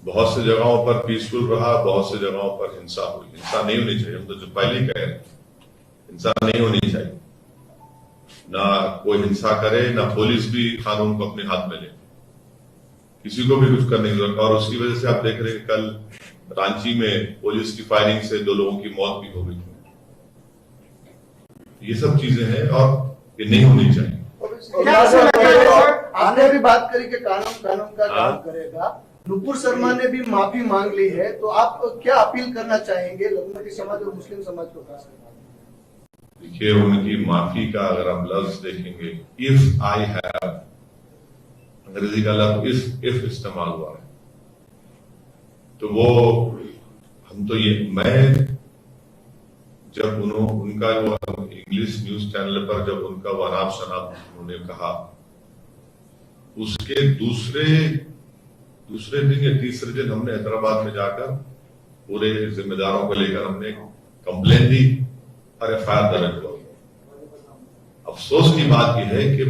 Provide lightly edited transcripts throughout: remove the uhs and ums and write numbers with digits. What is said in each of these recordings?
बहुत सी जगहों पर पीसफुल रहा, बहुत सी जगहों पर हिंसा हुई। हिंसा नहीं होनी चाहिए, हम तो जो पहले ही कह रहे हैं, हिंसा नहीं होनी चाहिए। ना कोई हिंसा करे, ना पुलिस भी कानून को अपने हाथ में ले, किसी को भी कुछ करने की जरूरत। और उसकी वजह से आप देख रहे हैं कल रांची में पुलिस की फायरिंग से 2 लोगों की मौत भी हो गई। ये सब चीजें हैं और ये नहीं होनी चाहिए। आपने भी बात करी कि कानून का काम करेगा। नुपुर शर्मा ने भी माफी मांग ली है, तो आप क्या अपील करना चाहेंगे लघुमती समाज और मुस्लिम समाज को खास? देखिए, उनकी माफी का अगर आप लफ्ज देखेंगे, इफ आई हैव, अंग्रेजी का लफ्ज इफ इस्तेमाल हुआ है, तो वो हम तो ये मैं जब उनका वो इंग्लिश न्यूज चैनल पर जब उनका वो अनाप शनाप उन्होंने कहा, उसके दूसरे दिन या तीसरे दिन हमने हैदराबाद में जाकर पूरे जिम्मेदारों को लेकर हमने कंप्लेन दी और एफआईआर दर्ज हुआ। अफसोस की बात यह है कि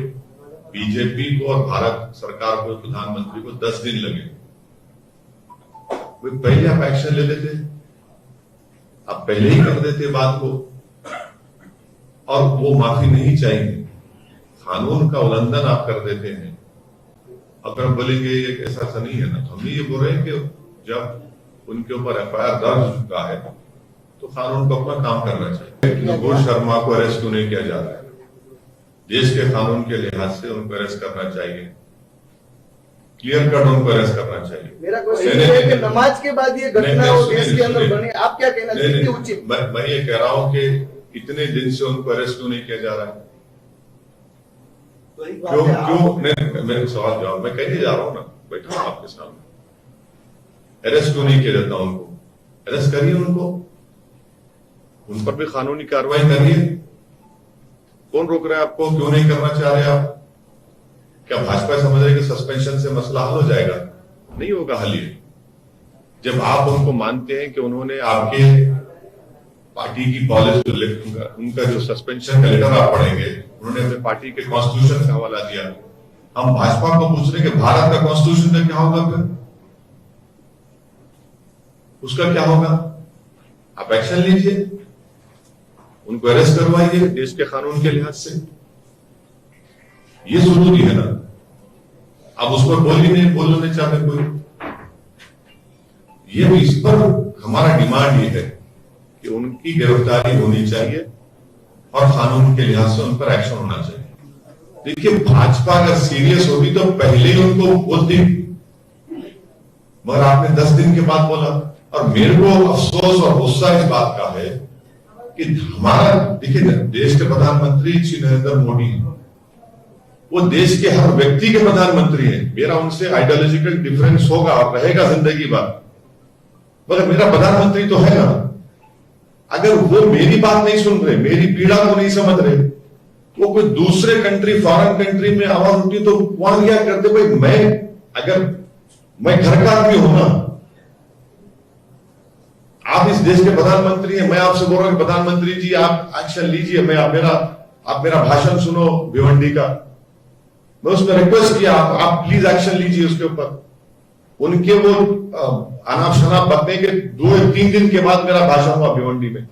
बीजेपी को और भारत सरकार को, प्रधानमंत्री को 10 दिन लगे। वे पहले आप एक्शन ले लेते, आप पहले ही कर देते बात को, और वो माफी नहीं चाहिए। कानून का उल्लंघन आप कर देते हैं। अगर बोलेंगे ये ऐसा नहीं है ना, तो हम ये बोल रहे हैं कि जब उनके ऊपर एफआईआर दर्ज हो चुका है तो कानून को अपना काम करना चाहिए। नुपुर शर्मा को अरेस्ट क्यों नहीं किया जा रहा है? देश के कानून के लिहाज से उनको अरेस्ट करना चाहिए, क्लियर कट उनको अरेस्ट करना चाहिए। मेरा क्वेश्चन है कि नमाज के बाद ये घटना हो देश के अंदर बनी, आप क्या कहना चाहिए? उचित मैं ये कह रहा हूं कि इतने दिन से उनको अरेस्ट क्यों नहीं किया जा रहा है? क्यों मेरे सवाल जवाब मैं कहने जा रहा हूं ना, बैठा हूं आपके सामने। अरेस्ट क्यों नहीं किया जाता उनको? अरेस्ट करिए उनको, उन पर भी कानूनी कार्रवाई करिए। कौन रोक रहा है आपको? क्यों नहीं करना चाह रहे आप? क्या भाजपा समझ रहे कि सस्पेंशन से मसला हल हो जाएगा? नहीं होगा हल ये। जब आप उनको मानते हैं कि उन्होंने आपके पार्टी की पॉलिसी, उनका जो सस्पेंशन का लेटर आप पढ़ेंगे, उन्होंने अपने पार्टी के कॉन्स्टिट्यूशन का हवाला दिया। हम भाजपा को पूछ रहे कि भारत का कॉन्स्टिट्यूशन का क्या होगा? फिर उसका क्या होगा? आप एक्शन लीजिए, उनको अरेस्ट करवाइए देश के कानून के लिहाज से। ये जरूरी है ना। अब उस पर बोलने चाहते कोई, ये भी इस पर हमारा डिमांड ये है कि उनकी गिरफ्तारी होनी चाहिए और कानून के लिहाज से उन पर एक्शन होना चाहिए। देखिए, भाजपा अगर सीरियस होगी तो पहले ही उनको बोलती, मगर आपने 10 दिन के बाद बोला। और मेरे को अफसोस और गुस्सा इस बात का है कि हमारा, देखिए, देश के प्रधानमंत्री श्री नरेंद्र मोदी हैं, वो देश के हर व्यक्ति के प्रधानमंत्री हैं। मेरा उनसे आइडियोलॉजिकल डिफरेंस होगा और रहेगा जिंदगी भर, मगर मेरा प्रधानमंत्री तो है ना। अगर वो मेरी बात नहीं सुन रहे, मेरी पीड़ा को नहीं समझ रहे, वो कोई दूसरे कंट्री, फॉरेन कंट्री में आवाज उठी तो वहां क्या करते? भाई मैं घर का आदमी हूं ना, आप इस देश के प्रधानमंत्री हैं। मैं आपसे बोल रहा हूं कि प्रधानमंत्री जी आप एक्शन लीजिए, आप मेरा भाषण सुनो भिवंडी का, मैं उसमें रिक्वेस्ट किया आप प्लीज एक्शन लीजिए उसके ऊपर। उनके वो अनाप शनाप बकने के 2-3 दिन के बाद मेरा भाषण हुआ भिवंडी में,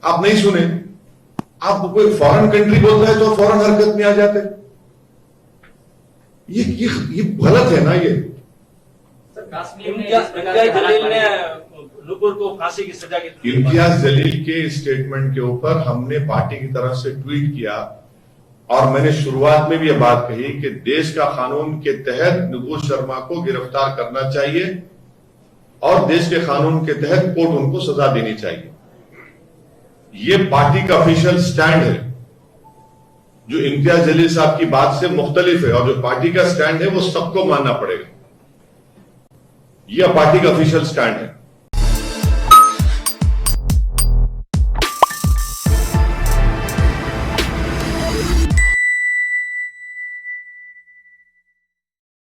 आप नहीं सुने। आप कोई फॉरेन कंट्री बोलता है तो फौरन हरकत में आ जाते। ये गलत है ना। ये नुपुर को फांसी की सजा की इम्तियाज जलील के स्टेटमेंट के ऊपर हमने पार्टी की तरफ से ट्वीट किया और मैंने शुरुआत में भी यह बात कही कि देश का कानून के तहत नुपुर शर्मा को गिरफ्तार करना चाहिए और देश के कानून के तहत कोर्ट उनको सजा देनी चाहिए। यह पार्टी का ऑफिशियल स्टैंड है, जो इम्तियाज जलील साहब की बात से मुख्तलिफ है। और जो पार्टी का स्टैंड है वो सबको मानना पड़ेगा। यह पार्टी का ऑफिशियल स्टैंड है।